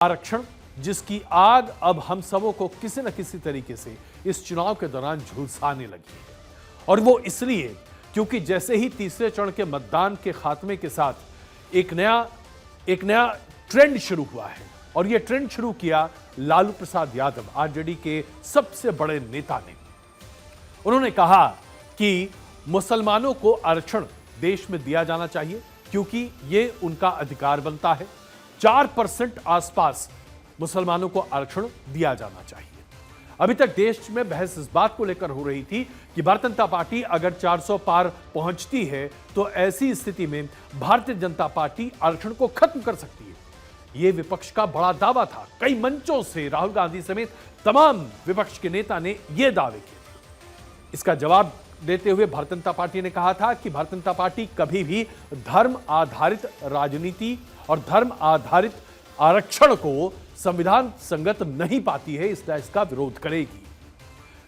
आरक्षण जिसकी आग अब हम सबों को किसी न किसी तरीके से इस चुनाव के दौरान झुलसाने लगी है। और वो इसलिए क्योंकि जैसे ही तीसरे चरण के मतदान के खात्मे के साथ एक नया ट्रेंड शुरू हुआ है। और यह ट्रेंड शुरू किया लालू प्रसाद यादव, आरजेडी के सबसे बड़े नेता ने। उन्होंने कहा कि मुसलमानों को आरक्षण देश में दिया जाना चाहिए क्योंकि यह उनका अधिकार बनता है। 4% आसपास मुसलमानों को आरक्षण दिया जाना चाहिए। अभी तक देश में बहस इस बात को लेकर हो रही थी कि भारतीय जनता पार्टी अगर 400 पार पहुंचती है तो ऐसी स्थिति में भारतीय जनता पार्टी आरक्षण को खत्म कर सकती है। यह विपक्ष का बड़ा दावा था। कई मंचों से राहुल गांधी समेत तमाम विपक्ष के नेता ने यह दावे किए थे। इसका जवाब देते हुए भारतीय जनता पार्टी ने कहा था कि भारतीय जनता पार्टी कभी भी धर्म आधारित राजनीति और धर्म आधारित आरक्षण को संविधान संगत नहीं पाती है, इसलिए इसका विरोध करेगी।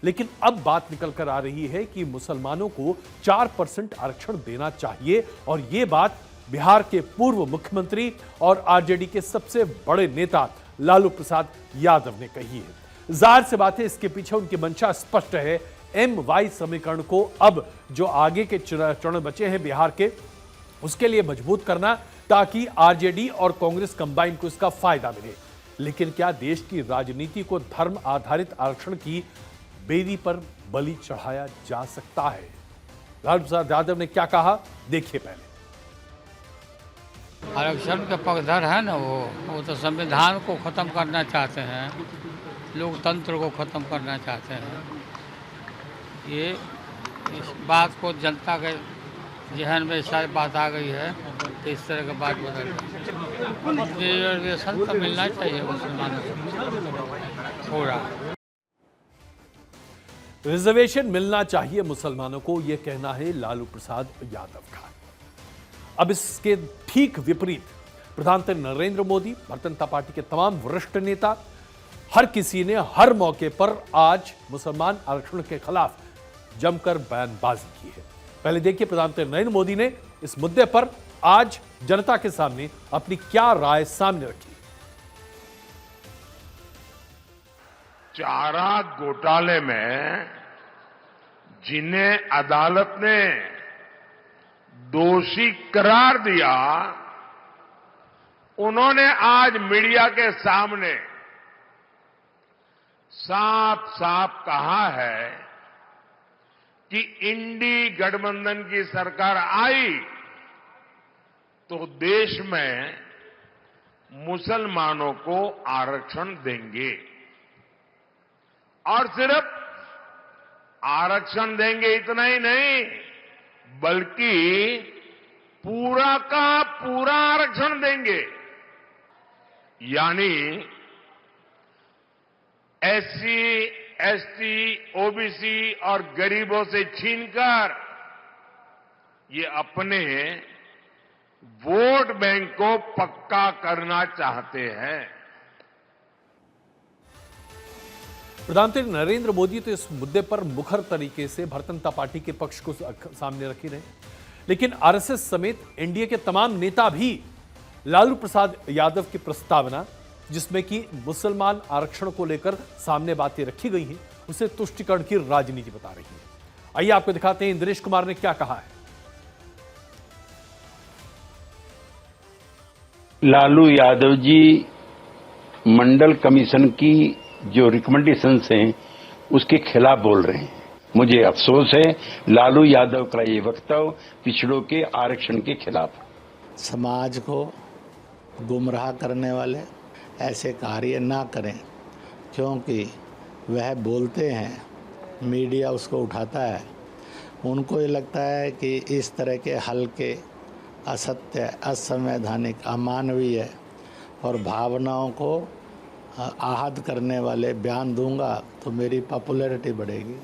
लेकिन अब बात निकल कर आ रही है कि मुसलमानों को 4% आरक्षण देना चाहिए और यह बात बिहार के पूर्व मुख्यमंत्री और आरजेडी के सबसे बड़े नेता लालू प्रसाद यादव ने कही है। जाहिर सी बात है इसके पीछे उनकी मंशा स्पष्ट है। MY समीकरण को अब जो आगे के चरण बचे हैं बिहार के, उसके लिए मजबूत करना ताकि आरजेडी और कांग्रेस कंबाइन को इसका फायदा मिले। लेकिन क्या देश की राजनीति को धर्म आधारित आरक्षण की बेदी पर बलि चढ़ाया जा सकता है? लालू प्रसाद यादव ने क्या कहा, देखिए पहले। आरक्षण का पक्षधर है ना, वो तो संविधान को खत्म करना चाहते हैं, लोकतंत्र को खत्म करना चाहते हैं। ये इस बात को जनता के जहन में शायद बात आ गई है तो इस तरह का बात बदल रही है। रिजर्वेशन तो मिलना चाहिए मुसलमानों को, हो रहा है। रिजर्वेशन मिलना चाहिए मुसलमानों को, यह कहना है लालू प्रसाद यादव का। अब इसके ठीक विपरीत प्रधानमंत्री नरेंद्र मोदी, भारतीय जनता पार्टी के तमाम वरिष्ठ नेता, हर किसी ने हर मौके पर आज मुसलमान आरक्षण के खिलाफ जमकर बयानबाजी की है। पहले देखिए प्रधानमंत्री नरेंद्र मोदी ने इस मुद्दे पर आज जनता के सामने अपनी क्या राय सामने रखी। चारा घोटाले में जिन्हें अदालत ने दोषी करार दिया, उन्होंने आज मीडिया के सामने साफ साफ कहा है कि इंडी गठबंधन की सरकार आई तो देश में मुसलमानों को आरक्षण देंगे। और सिर्फ आरक्षण देंगे इतना ही नहीं, बल्कि पूरा का पूरा आरक्षण देंगे। यानी SC, ST, OBC और गरीबों से छीनकर ये अपने वोट बैंक को पक्का करना चाहते हैं। प्रधानमंत्री नरेंद्र मोदी तो इस मुद्दे पर मुखर तरीके से भारतीय जनता पार्टी के पक्ष को सामने रखे रहे, लेकिन आरएसएस समेत एनडीए के तमाम नेता भी लालू प्रसाद यादव की प्रस्तावना, जिसमें कि मुसलमान आरक्षण को लेकर सामने बातें रखी गई हैं, उसे तुष्टीकरण की राजनीति बता रही है। आइए आपको दिखाते हैं इंद्रेश कुमार ने क्या कहा है। लालू यादव जी मंडल कमीशन की जो रिकमेंडेशंस हैं उसके खिलाफ बोल रहे हैं। मुझे अफसोस है लालू यादव का ये वक्तव्य पिछड़ों के आरक्षण के खिलाफ। समाज को गुमराह करने वाले ऐसे कार्य ना करें, क्योंकि वह बोलते हैं, मीडिया उसको उठाता है। उनको ये लगता है कि इस तरह के हल्के, असत्य, असंवैधानिक, अमानवीय और भावनाओं को आहत करने वाले बयान दूंगा तो मेरी पॉपुलैरिटी बढ़ेगी।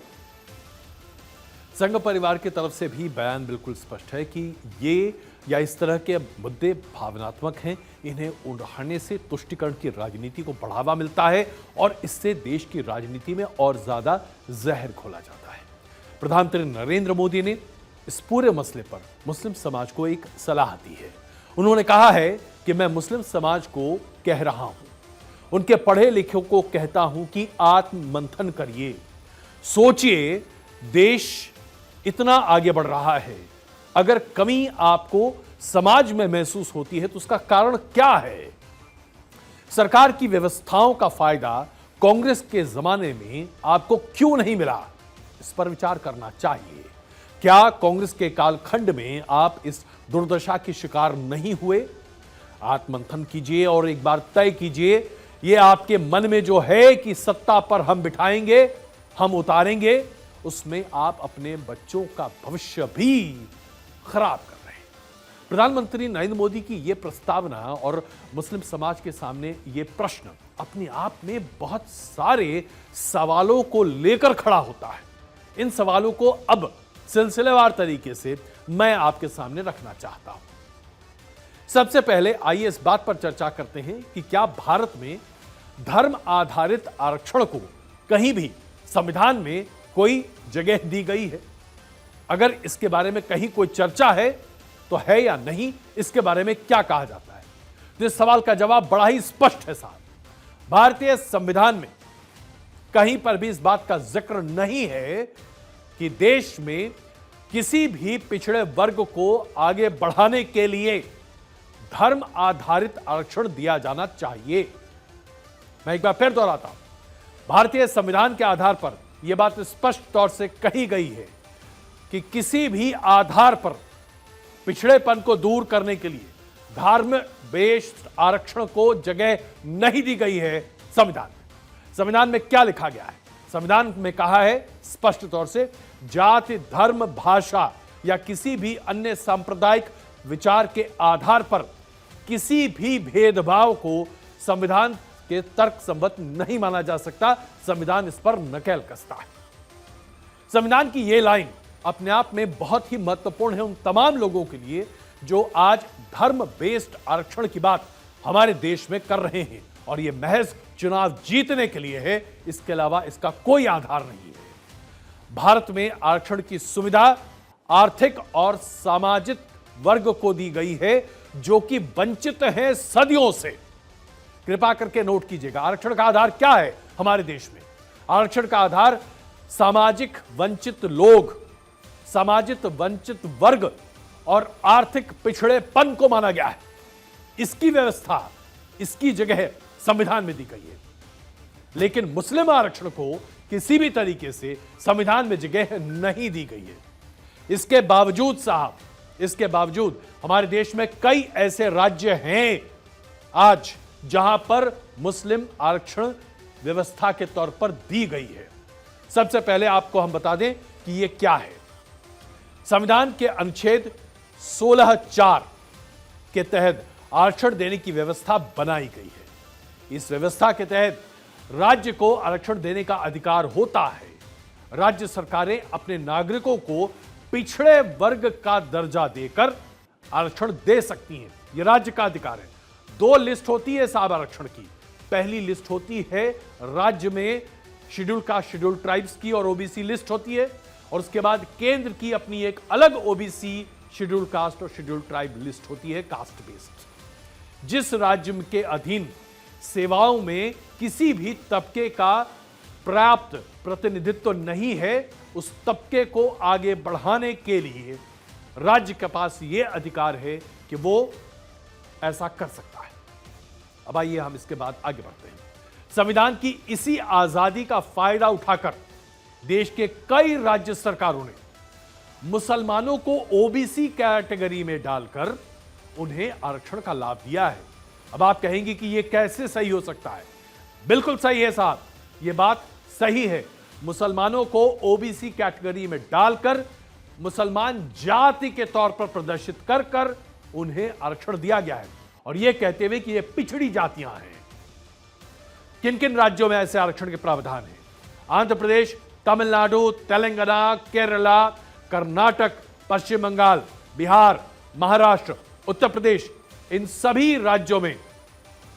संघ परिवार की तरफ से भी बयान बिल्कुल स्पष्ट है कि ये या इस तरह के मुद्दे भावनात्मक हैं, इन्हें उड़ाने से तुष्टीकरण की राजनीति को बढ़ावा मिलता है और इससे देश की राजनीति में और ज्यादा जहर घोला जाता है। प्रधानमंत्री नरेंद्र मोदी ने इस पूरे मसले पर मुस्लिम समाज को एक सलाह दी है। उन्होंने कहा है कि मैं मुस्लिम समाज को कह रहा हूं उनके पढ़े लिखे को कहता हूं कि आत्ममंथन करिए, सोचिए, देश इतना आगे बढ़ रहा है, अगर कमी आपको समाज में महसूस होती है तो उसका कारण क्या है? सरकार की व्यवस्थाओं का फायदा कांग्रेस के जमाने में आपको क्यों नहीं मिला? इस पर विचार करना चाहिए। क्या कांग्रेस के कालखंड में आप इस दुर्दशा की शिकार नहीं हुए? आत्ममंथन कीजिए और एक बार तय कीजिए, ये आपके मन में जो है कि सत्ता पर हम बिठाएंगे, हम उतारेंगे, उसमें आप अपने बच्चों का भविष्य भी खराब कर रहे हैं। प्रधानमंत्री नरेंद्र मोदी की यह प्रस्तावना और मुस्लिम समाज के सामने यह प्रश्न अपने आप में बहुत सारे सवालों को लेकर खड़ा होता है। इन सवालों को अब सिलसिलेवार तरीके से मैं आपके सामने रखना चाहता हूं। सबसे पहले आइए इस बात पर चर्चा करते हैं कि क्या भारत में धर्म आधारित आरक्षण को कहीं भी संविधान में कोई जगह दी गई है? अगर इसके बारे में कहीं कोई चर्चा है तो है या नहीं, इसके बारे में क्या कहा जाता है? तो इस सवाल का जवाब बड़ा ही स्पष्ट है साहब। भारतीय संविधान में कहीं पर भी इस बात का जिक्र नहीं है कि देश में किसी भी पिछड़े वर्ग को आगे बढ़ाने के लिए धर्म आधारित आरक्षण दिया जाना चाहिए। मैं एक बार फिर दोहराता हूं, भारतीय संविधान के आधार पर यह बात स्पष्ट तौर से कही गई है कि किसी भी आधार पर पिछड़ेपन को दूर करने के लिए धर्म बेस्ड आरक्षण को जगह नहीं दी गई है। संविधान में क्या लिखा गया है? संविधान में कहा है स्पष्ट तौर से, जाति, धर्म, भाषा या किसी भी अन्य सांप्रदायिक विचार के आधार पर किसी भी भेदभाव को संविधान के तर्क संगत नहीं माना जा सकता। संविधान इस पर नकेल कसता है। संविधान की यह लाइन अपने आप में बहुत ही महत्वपूर्ण है उन तमाम लोगों के लिए जो आज धर्म बेस्ड आरक्षण की बात हमारे देश में कर रहे हैं, और यह महज चुनाव जीतने के लिए है, इसके अलावा इसका कोई आधार नहीं है। भारत में आरक्षण की सुविधा आर्थिक और सामाजिक वर्ग को दी गई है जो कि वंचित हैं सदियों से। कृपा करके नोट कीजिएगा, आरक्षण का आधार क्या है हमारे देश में? आरक्षण का आधार सामाजिक वंचित लोग, सामाजिक वंचित वर्ग और आर्थिक पिछड़ेपन को माना गया है। इसकी व्यवस्था, इसकी जगह संविधान में दी गई है। लेकिन मुस्लिम आरक्षण को किसी भी तरीके से संविधान में जगह नहीं दी गई है। इसके बावजूद साहब, इसके बावजूद हमारे देश में कई ऐसे राज्य हैं आज जहां पर मुस्लिम आरक्षण व्यवस्था के तौर पर दी गई है। सबसे पहले आपको हम बता दें कि यह क्या है। संविधान के अनुच्छेद 16(4) के तहत आरक्षण देने की व्यवस्था बनाई गई है। इस व्यवस्था के तहत राज्य को आरक्षण देने का अधिकार होता है। राज्य सरकारें अपने नागरिकों को पिछड़े वर्ग का दर्जा देकर आरक्षण दे सकती हैं। यह राज्य का अधिकार है। 2 लिस्ट होती है साहब आरक्षण की। पहली लिस्ट होती है राज्य में शेड्यूल कास्ट, शेड्यूल ट्राइब्स की और ओबीसी लिस्ट होती है, और उसके बाद केंद्र की अपनी एक अलग ओबीसी, शेड्यूल कास्ट और शेड्यूल ट्राइब लिस्ट होती है, कास्ट बेस्ड। जिस राज्य के अधीन सेवाओं में किसी भी तबके का पर्याप्त प्रतिनिधित्व नहीं है, उस तबके को आगे बढ़ाने के लिए राज्य के पास यह अधिकार है कि वो ऐसा कर सकता है। अब आइए हम इसके बाद आगे बढ़ते हैं। संविधान की इसी आजादी का फायदा उठाकर देश के कई राज्य सरकारों ने मुसलमानों को ओबीसी कैटेगरी में डालकर उन्हें आरक्षण का लाभ दिया है। अब आप कहेंगे कि यह कैसे सही हो सकता है? बिल्कुल सही है साहब, यह बात सही है। मुसलमानों को ओबीसी कैटेगरी में डालकर मुसलमान जाति के तौर पर प्रदर्शित कर कर उन्हें आरक्षण दिया गया है, और यह कहते हुए कि यह पिछड़ी जातियां हैं। किन किन राज्यों में ऐसे आरक्षण के प्रावधान हैं? आंध्र प्रदेश, तमिलनाडु, तेलंगाना, केरला, कर्नाटक, पश्चिम बंगाल, बिहार, महाराष्ट्र, उत्तर प्रदेश, इन सभी राज्यों में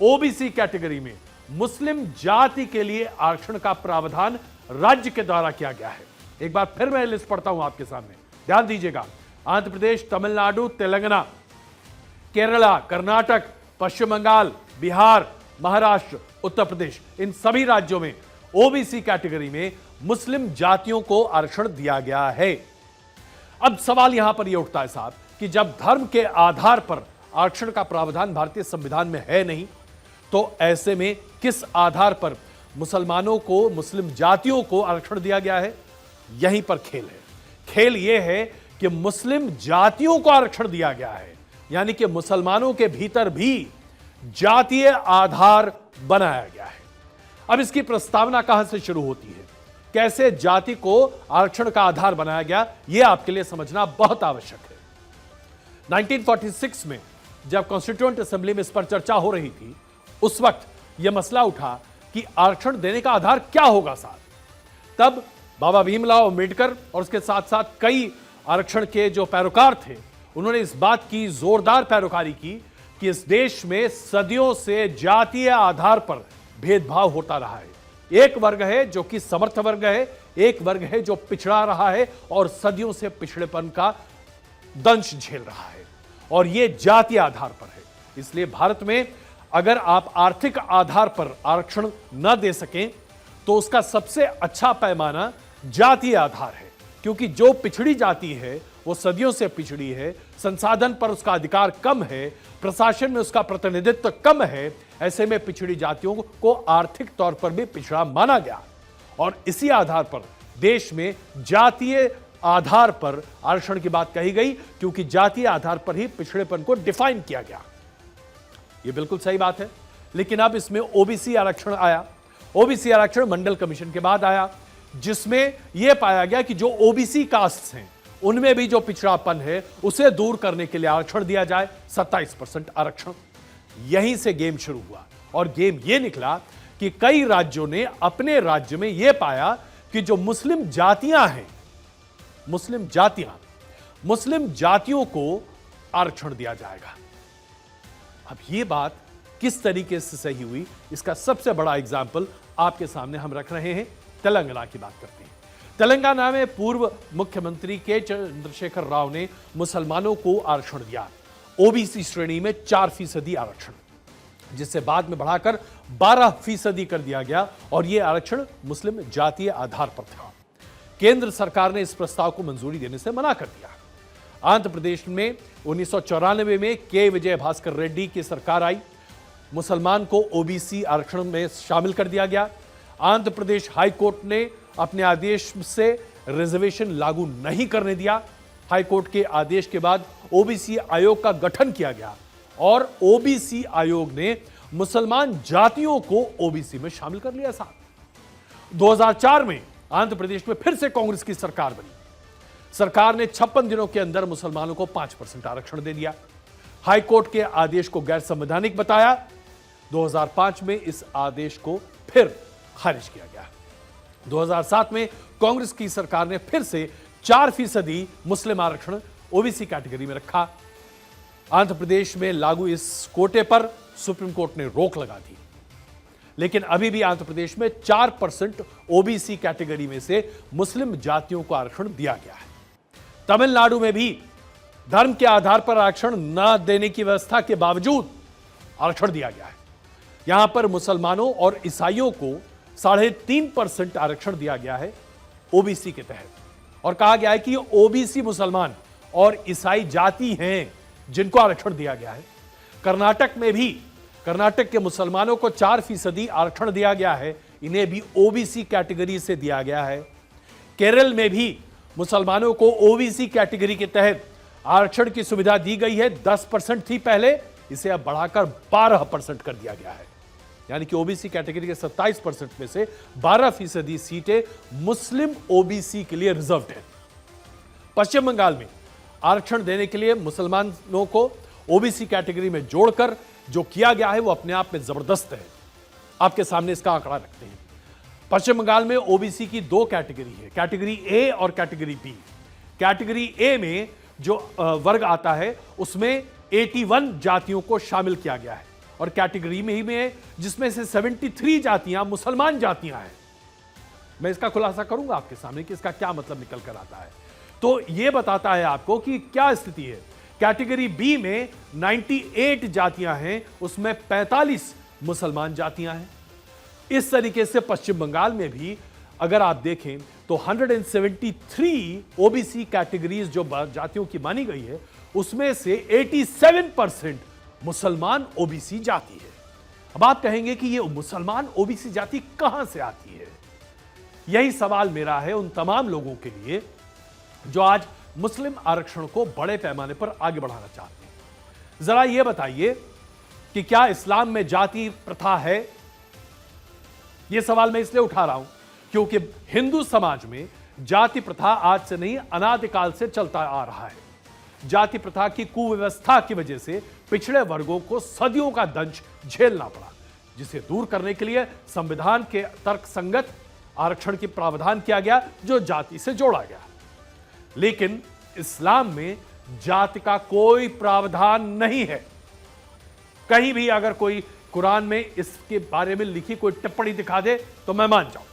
ओबीसी कैटेगरी में मुस्लिम जाति के लिए आरक्षण का प्रावधान राज्य के द्वारा किया गया है। एक बार फिर मैं लिस्ट पढ़ता हूं आपके सामने, ध्यान दीजिएगा। आंध्र प्रदेश, तमिलनाडु, तेलंगाना, केरला, कर्नाटक, पश्चिम बंगाल, बिहार, महाराष्ट्र, उत्तर प्रदेश, इन सभी राज्यों में ओबीसी कैटेगरी में मुस्लिम जातियों को आरक्षण दिया गया है। अब सवाल यहां पर यह उठता है साहब कि जब धर्म के आधार पर आरक्षण का प्रावधान भारतीय संविधान में है नहीं, तो ऐसे में किस आधार पर मुसलमानों को, मुस्लिम जातियों को आरक्षण दिया गया है? यहीं पर खेल है। खेल यह है कि मुस्लिम जातियों को आरक्षण दिया गया है, यानी कि मुसलमानों के भीतर भी जातीय आधार बनाया गया है। अब इसकी प्रस्तावना कहां से शुरू होती है, कैसे जाति को आरक्षण का आधार बनाया गया, यह आपके लिए समझना बहुत आवश्यक है। 1946 में जब कॉन्स्टिट्यूएंट असेंबली में इस पर चर्चा हो रही थी, उस वक्त यह मसला उठा कि आरक्षण देने का आधार क्या होगा साहब। तब बाबा भीमराव अंबेडकर और उसके साथ साथ कई आरक्षण के जो पैरोकार थे, उन्होंने इस बात की जोरदार पैरोकारी की कि इस देश में सदियों से जातीय आधार पर भेदभाव होता रहा है। एक वर्ग है जो कि समर्थ वर्ग है, एक वर्ग है जो पिछड़ा रहा है और सदियों से पिछड़ेपन का दंश झेल रहा है, और यह जातीय आधार पर है। इसलिए भारत में अगर आप आर्थिक आधार पर आरक्षण न दे सकें तो उसका सबसे अच्छा पैमाना जातीय आधार है, क्योंकि जो पिछड़ी जाति है वो सदियों से पिछड़ी है, संसाधन पर उसका अधिकार कम है, प्रशासन में उसका प्रतिनिधित्व कम है। ऐसे में पिछड़ी जातियों को आर्थिक तौर पर भी पिछड़ा माना गया, और इसी आधार पर देश में जातीय आधार पर आरक्षण की बात कही गई, क्योंकि जातीय आधार पर ही पिछड़ेपन को डिफाइन किया गया। यह बिल्कुल सही बात है, लेकिन अब इसमें ओबीसी आरक्षण आया। ओबीसी आरक्षण मंडल कमीशन के बाद आया, जिसमें यह पाया गया कि जो ओबीसी कास्ट्स हैं उनमें भी जो पिछड़ापन है उसे दूर करने के लिए आरक्षण दिया जाए, 27% आरक्षण। यहीं से गेम शुरू हुआ, और गेम यह निकला कि कई राज्यों ने अपने राज्य में यह पाया कि जो मुस्लिम जातियां हैं, मुस्लिम जातियों को आरक्षण दिया जाएगा। अब यह बात किस तरीके से सही हुई, इसका सबसे बड़ा एग्जाम्पल आपके सामने हम रख रहे हैं। तेलंगाना की बात करते हैं। तेलंगाना में पूर्व मुख्यमंत्री के चंद्रशेखर राव ने मुसलमानों को आरक्षण दिया, ओबीसी श्रेणी में 4% आरक्षण, जिससे बाद में बढ़ाकर 12% कर दिया गया, और यह आरक्षण मुस्लिम जातीय आधार पर था। केंद्र सरकार ने इस प्रस्ताव को मंजूरी देने से मना कर दिया। आंध्र प्रदेश में 1994 में के विजय भास्कर रेड्डी की सरकार आई, मुसलमान को ओबीसी आरक्षण में शामिल कर दिया गया। आंध्र प्रदेश हाई कोर्ट ने अपने आदेश से रिजर्वेशन लागू नहीं करने दिया। हाई कोर्ट के आदेश के बाद ओबीसी आयोग का गठन किया गया, और ओबीसी आयोग ने मुसलमान जातियों को ओबीसी में शामिल कर लिया साहब। 2004 में आंध्र प्रदेश में फिर से कांग्रेस की सरकार बनी। सरकार ने 56 दिनों के अंदर मुसलमानों को 5% आरक्षण दे दिया। हाई कोर्ट के आदेश को गैर संवैधानिक बताया। 2005 में इस आदेश को फिर खारिज किया गया। 2007 में कांग्रेस की सरकार ने फिर से 4% मुस्लिम आरक्षण ओबीसी कैटेगरी में रखा। आंध्र प्रदेश में लागू इस कोटे पर सुप्रीम कोर्ट ने रोक लगा दी, लेकिन अभी भी आंध्र प्रदेश में 4% ओबीसी कैटेगरी में से मुस्लिम जातियों को आरक्षण दिया गया है। तमिलनाडु में भी धर्म के आधार पर आरक्षण न देने की व्यवस्था के बावजूद आरक्षण दिया गया है। यहां पर मुसलमानों और ईसाइयों को 3.5% आरक्षण दिया गया है ओबीसी के तहत, और कहा गया है कि ओबीसी मुसलमान और ईसाई जाति हैं जिनको आरक्षण दिया गया है। कर्नाटक में भी, कर्नाटक के मुसलमानों को 4% आरक्षण दिया गया है, इन्हें भी ओबीसी कैटेगरी से दिया गया है। केरल में भी मुसलमानों को ओबीसी कैटेगरी के तहत आरक्षण की सुविधा दी गई है। 10% थी पहले, इसे अब बढ़ाकर 12% कर दिया गया है, यानी कि ओबीसी कैटेगरी के 27% में से 12% सीटें मुस्लिम ओबीसी के लिए रिजर्व्ड है। पश्चिम बंगाल में आरक्षण देने के लिए मुसलमानों को ओबीसी कैटेगरी में जोड़कर जो किया गया है वो अपने आप में जबरदस्त है। आपके सामने इसका आंकड़ा रखते हैं। पश्चिम बंगाल में ओबीसी की 2 कैटेगरी है, कैटेगरी ए और कैटेगरी बी। कैटेगरी ए में जो वर्ग आता है उसमें 81 जातियों को शामिल किया गया है, और कैटेगरी में ही में जिसमें से 73 जातियां मुसलमान जातियां हैं। मैं इसका खुलासा करूंगा आपके सामने कि इसका क्या मतलब निकल कर आता है। तो यह बताता है आपको कि क्या स्थिति है। कैटेगरी बी में 98 जातियां हैं, उसमें 45 मुसलमान जातियां हैं। इस तरीके से पश्चिम बंगाल में भी अगर आप देखें तो 173 ओबीसी कैटेगरीज जो जातियों की मानी गई है, उसमें से 87% मुसलमान ओबीसी जाति है। अब आप कहेंगे कि ये मुसलमान ओबीसी जाति कहां से आती है? यही सवाल मेरा है उन तमाम लोगों के लिए जो आज मुस्लिम आरक्षण को बड़े पैमाने पर आगे बढ़ाना चाहते हैं। जरा यह बताइए कि क्या इस्लाम में जाति प्रथा है? यह सवाल मैं इसलिए उठा रहा हूं क्योंकि हिंदू समाज में जाति प्रथा आज से नहीं, अनादिकाल से चलता आ रहा है। जाति प्रथा की कुव्यवस्था की वजह से पिछड़े वर्गों को सदियों का दंश झेलना पड़ा, जिसे दूर करने के लिए संविधान के तर्कसंगत आरक्षण की प्रावधान किया गया जो जाति से जोड़ा गया। लेकिन इस्लाम में जाति का कोई प्रावधान नहीं है। कहीं भी अगर कोई कुरान में इसके बारे में लिखी कोई टिप्पणी दिखा दे तो मैं मान जाऊं।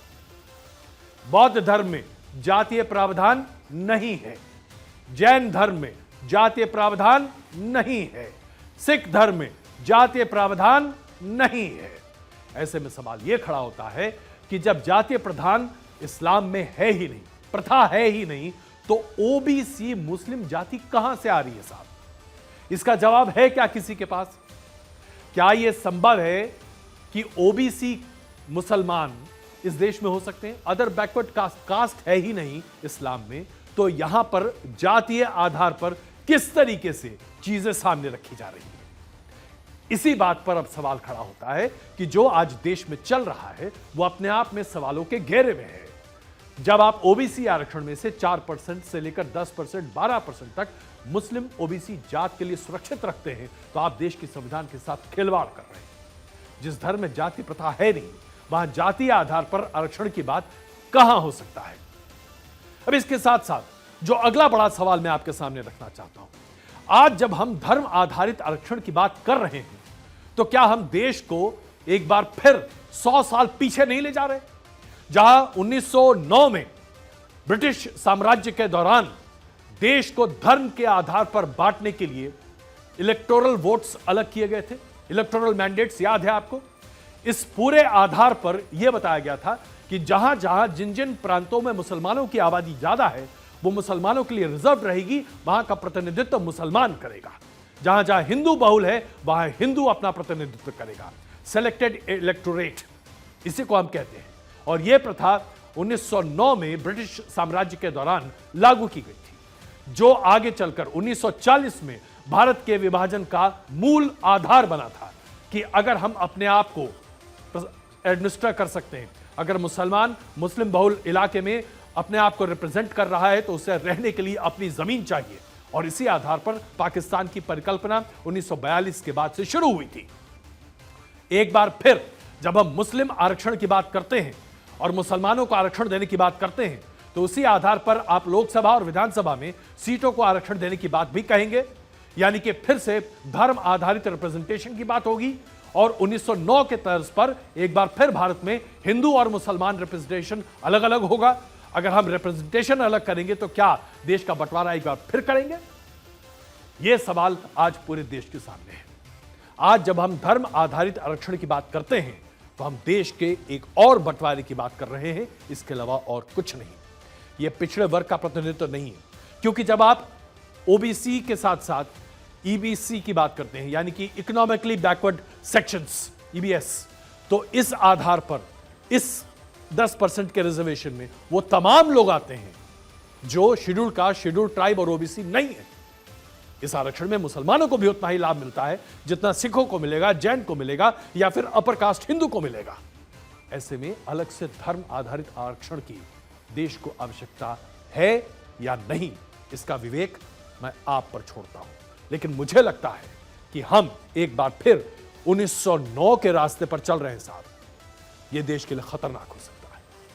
बौद्ध धर्म में जातीय प्रावधान नहीं है, जैन धर्म में जातीय प्रावधान नहीं है, सिख धर्म में जातीय प्रावधान नहीं है। ऐसे में सवाल यह खड़ा होता है कि जब जातीय प्रधान इस्लाम में है ही नहीं, प्रथा है ही नहीं, तो ओबीसी मुस्लिम जाति कहां से आ रही है साहब? इसका जवाब है क्या किसी के पास? क्या यह संभव है कि ओबीसी मुसलमान इस देश में हो सकते हैं? अदर बैकवर्ड कास्ट है ही नहीं इस्लाम में, तो यहां पर जातीय आधार पर किस तरीके से चीजें सामने रखी जा रही है? इसी बात पर अब सवाल खड़ा होता है कि जो आज देश में चल रहा है वो अपने आप में सवालों के घेरे में है। जब आप ओबीसी आरक्षण में से 4% से लेकर 10%, 12% तक मुस्लिम ओबीसी जात के लिए सुरक्षित रखते हैं, तो आप देश के संविधान के साथ खिलवाड़ कर रहे हैं। जिस धर्म में जाति प्रथा है नहीं, वहां जातीय आधार पर आरक्षण की बात कहां हो सकता है? अब इसके साथ साथ जो अगला बड़ा सवाल मैं आपके सामने रखना चाहता हूं, आज जब हम धर्म आधारित आरक्षण की बात कर रहे हैं, तो क्या हम देश को एक बार फिर 100 साल पीछे नहीं ले जा रहे? जहां 1909 में ब्रिटिश साम्राज्य के दौरान देश को धर्म के आधार पर बांटने के लिए इलेक्टोरल वोट्स अलग किए गए थे, इलेक्टोरल मैंडेट्स याद है आपको? इस पूरे आधार पर यह बताया गया था कि जहां जहां जिन जिन प्रांतों में मुसलमानों की आबादी ज्यादा है वो मुसलमानों के लिए रिजर्व रहेगी, वहां का प्रतिनिधित्व मुसलमान करेगा। जहां जहां हिंदू बहुल है वहां हिंदू अपना प्रतिनिधित्व करेगा। सेलेक्टेड इलेक्टोरेट इसी को हम कहते हैं। और यह प्रथा 1909 में ब्रिटिश साम्राज्य के दौरान लागू की गई थी, जो आगे चलकर 1940 में भारत के विभाजन का मूल आधार बना था कि अगर हम अपने आप को एडमिनिस्टर कर सकते हैं, अगर मुसलमान मुस्लिम बहुल इलाके में अपने आप को रिप्रेजेंट कर रहा है तो उसे रहने के लिए अपनी जमीन चाहिए। और इसी आधार पर पाकिस्तान की परिकल्पना 1942 के बाद से शुरू हुई थी। एक बार फिर जब हम मुस्लिम आरक्षण की बात करते हैं और मुसलमानों को आरक्षण देने की बात करते हैं, तो उसी आधार पर आप लोकसभा और विधानसभा में सीटों को आरक्षण देने की बात भी कहेंगे। यानी कि फिर से धर्म आधारित रिप्रेजेंटेशन की बात होगी और 1909 के तर्ज पर एक बार फिर भारत में हिंदू और मुसलमान रिप्रेजेंटेशन अलग अलग होगा। अगर हम रिप्रेजेंटेशन अलग करेंगे तो क्या देश का बंटवारा एक बार फिर करेंगे? यह सवाल आज पूरे देश के सामने है। आज जब हम धर्म आधारित आरक्षण की बात करते हैं तो हम देश के एक और बंटवारे की बात कर रहे हैं, इसके अलावा और कुछ नहीं। यह पिछड़े वर्ग का प्रतिनिधित्व नहीं है, क्योंकि जब आप ओबीसी के साथ साथ ईबीसी की बात करते हैं, यानी कि इकोनॉमिकली बैकवर्ड सेक्शंस, ईबीएस, तो इस आधार पर इस 10% के रिजर्वेशन में वो तमाम लोग आते हैं जो शेड्यूल कास्ट, शेड्यूल ट्राइब और ओबीसी नहीं है। इस आरक्षण में मुसलमानों को भी उतना ही लाभ मिलता है जितना सिखों को मिलेगा, जैन को मिलेगा या फिर अपर कास्ट हिंदू को मिलेगा। ऐसे में अलग से धर्म आधारित आरक्षण की देश को आवश्यकता है या नहीं, इसका विवेक मैं आप पर छोड़ता हूं। लेकिन मुझे लगता है कि हम एक बार फिर 1909 के रास्ते पर चल रहे हैं साहब। यह देश के लिए खतरनाक हो सकता है।